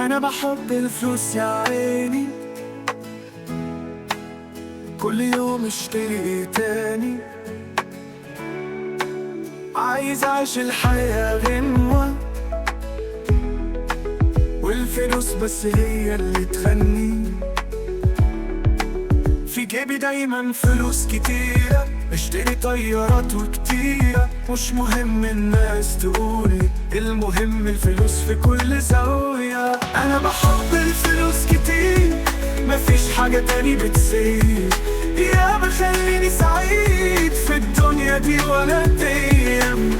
انا بحب الفلوس يا عيني، كل يوم اشتري تاني، عايز اعيش الحياة غنوة، والفلوس بس هي اللي تغني. في جيبي دايما فلوس كتيرة، اشتري طيارات وكتيرة، مش مهم الناس تقولي، المهم الفلوس في كل زاوية. انا بحب الفلوس كتير، مفيش حاجة تاني بتزيد، يا بخليني سعيد في الدنيا دي ولا ديم.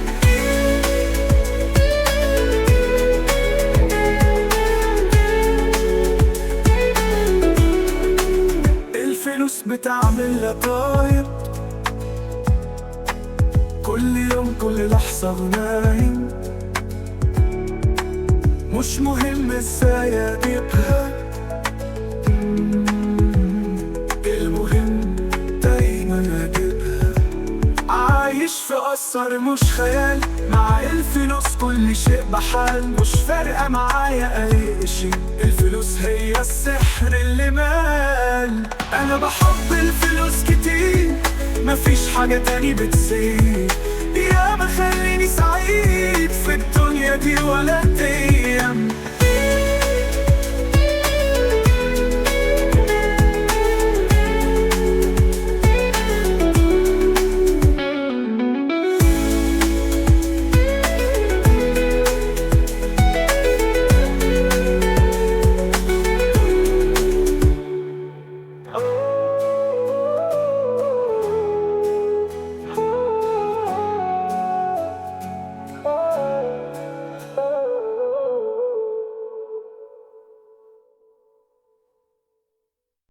الفلوس بتعمل لطاير، كل يوم كل لحظة غنايم، مش مهم ازاي اجيبها، المهم دايما اجيبها. عايش في أثر مش خيال، مع الفلوس كل شيء بحال، مش فارقة معايا اي شيء، الفلوس هي السحر اللي مال. انا بحب الفلوس كتير، مفيش حاجة تاني بتزيد، يا ما خليني سعيد في الدنيا دي ولا ديم.